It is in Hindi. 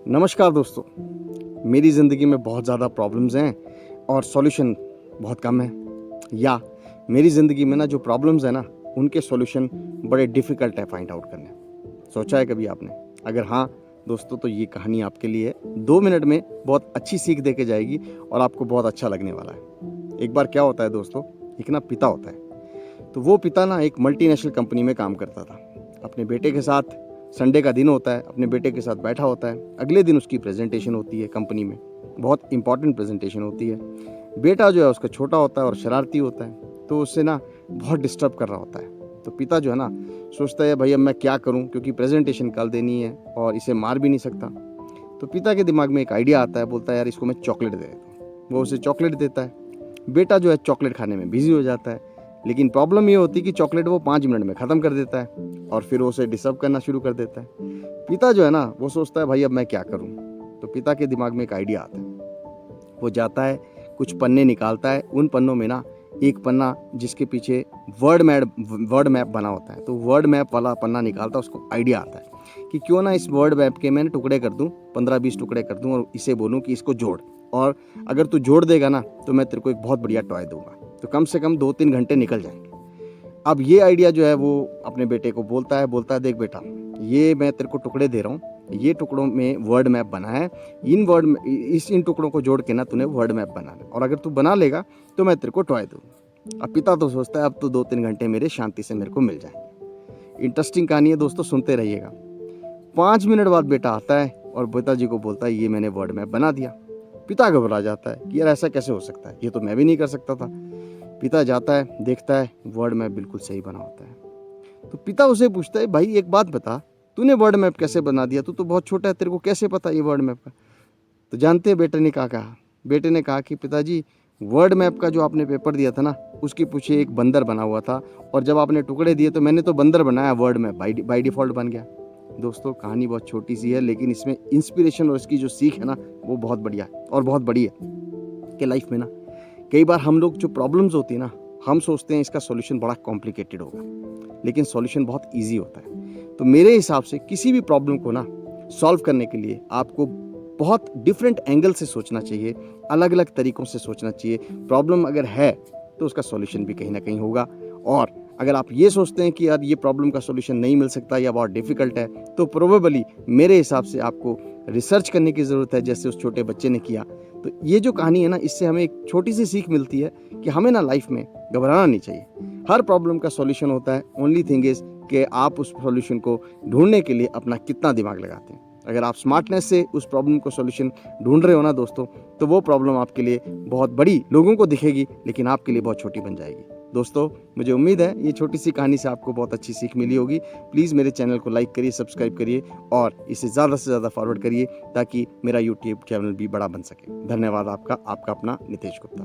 नमस्कार दोस्तों। मेरी ज़िंदगी में बहुत ज़्यादा प्रॉब्लम्स हैं और सॉल्यूशन बहुत कम है, या मेरी ज़िंदगी में ना जो प्रॉब्लम्स हैं ना उनके सॉल्यूशन बड़े डिफ़िकल्ट है फाइंड आउट करने। सोचा है कभी आपने? अगर हाँ दोस्तों, तो ये कहानी आपके लिए है। 2 मिनट में बहुत अच्छी सीख दे के जाएगी और आपको बहुत अच्छा लगने वाला है। एक बार क्या होता है दोस्तों, एक ना पिता होता है। तो वो पिता ना एक मल्टीनेशनल कंपनी में काम करता था। अपने बेटे के साथ संडे का दिन होता है, अपने बेटे के साथ बैठा होता है। अगले दिन उसकी प्रेजेंटेशन होती है कंपनी में, बहुत इंपॉर्टेंट प्रेजेंटेशन होती है। बेटा जो है उसका छोटा होता है और शरारती होता है, तो उससे ना बहुत डिस्टर्ब कर रहा होता है। तो पिता जो है ना सोचता है भाई अब मैं क्या करूं, क्योंकि प्रेजेंटेशन कल देनी है और इसे मार भी नहीं सकता। तो पिता के दिमाग में एक आइडिया आता है, बोलता है यार इसको मैं चॉकलेट दे देता हूँ। वो उसे चॉकलेट देता है। बेटा जो है चॉकलेट खाने में बिजी हो जाता है, लेकिन प्रॉब्लम ये होती है कि चॉकलेट वो 5 मिनट में ख़त्म कर देता है और फिर वो उसे डिस्टर्ब करना शुरू कर देता है। पिता जो है ना वो सोचता है भाई अब मैं क्या करूं। तो पिता के दिमाग में एक आइडिया आता है। वो जाता है, कुछ पन्ने निकालता है। उन पन्नों में ना एक पन्ना जिसके पीछे वर्ड मैप बना होता है, तो वर्ड मैप वाला पन्ना निकालता है। उसको आइडिया आता है कि क्यों ना इस वर्ड मैप के मैंने टुकड़े कर दूं, 15-20 टुकड़े कर दूं और इसे बोलूं कि इसको जोड़, और अगर तू जोड़ देगा ना तो मैं तेरे को एक बहुत बढ़िया टॉय दूंगा। तो कम से कम 2-3 घंटे निकल जाएंगे। अब ये आइडिया जो है वो अपने बेटे को बोलता है देख बेटा, ये मैं तेरे को टुकड़े दे रहा हूँ, ये टुकड़ों में वर्ड मैप बना है। इन टुकड़ों को जोड़ के ना तूने वर्ड मैप बनाना, और अगर तू बना लेगा तो मैं तेरे को टॉय दूंगा। अब पिता तो सोचता है अब तो 2-3 घंटे मेरे शांति से मेरे को मिल जाएंगे। इंटरेस्टिंग कहानी है दोस्तों, सुनते रहिएगा। 5 मिनट बाद बेटा आता है और पिताजी को बोलता है ये मैंने वर्ड मैप बना दिया। पिता घबरा जाता है कि यार ऐसा कैसे हो सकता है, ये तो मैं भी नहीं कर सकता था। पिता जाता है, देखता है वर्ड मैप बिल्कुल सही बना होता है। तो पिता उसे पूछता है भाई एक बात बता, तूने वर्ड मैप कैसे बना दिया, तू तो बहुत छोटा है, तेरे को कैसे पता ये वर्ड मैप का। तो जानते हैं बेटे ने क्या कहा? बेटे ने कहा कि पिताजी, वर्ड मैप का जो आपने पेपर दिया था ना उसके पीछे एक बंदर बना हुआ था, और जब आपने टुकड़े दिए तो मैंने तो बंदर बनाया, वर्ड मैप बाई डिफॉल्ट बन गया। दोस्तों कहानी बहुत छोटी सी है, लेकिन इसमें इंस्पिरेशन और इसकी जो सीख है ना वो बहुत बढ़िया है और बहुत बड़ी है। कि लाइफ में ना कई बार हम लोग जो प्रॉब्लम्स होती है ना, हम सोचते हैं इसका सॉल्यूशन बड़ा कॉम्प्लिकेटेड होगा, लेकिन सॉल्यूशन बहुत इजी होता है। तो मेरे हिसाब से किसी भी प्रॉब्लम को ना सॉल्व करने के लिए आपको बहुत डिफरेंट एंगल से सोचना चाहिए, अलग अलग तरीकों से सोचना चाहिए। प्रॉब्लम अगर है तो उसका सॉल्यूशन भी कहीं ना कहीं होगा, और अगर आप ये सोचते हैं कि यार ये प्रॉब्लम का सॉल्यूशन नहीं मिल सकता या बहुत डिफिकल्ट है, तो प्रोबेबली मेरे हिसाब से आपको रिसर्च करने की ज़रूरत है, जैसे उस छोटे बच्चे ने किया। तो ये जो कहानी है ना, इससे हमें एक छोटी सी सीख मिलती है कि हमें ना लाइफ में घबराना नहीं चाहिए। हर प्रॉब्लम का सॉल्यूशन होता है। ओनली थिंग इज़ कि आप उस सॉल्यूशन को ढूंढने के लिए अपना कितना दिमाग लगाते हैं। अगर आप स्मार्टनेस से उस प्रॉब्लम को सॉल्यूशन ढूंढ रहे हो ना दोस्तों, तो वो प्रॉब्लम आपके लिए बहुत बड़ी लोगों को दिखेगी, लेकिन आपके लिए बहुत छोटी बन जाएगी। दोस्तों मुझे उम्मीद है ये छोटी सी कहानी से आपको बहुत अच्छी सीख मिली होगी। प्लीज़ मेरे चैनल को लाइक करिए, सब्सक्राइब करिए और इसे ज़्यादा से ज़्यादा फॉरवर्ड करिए, ताकि मेरा यूट्यूब चैनल भी बड़ा बन सके। धन्यवाद आपका अपना नितेश गुप्ता।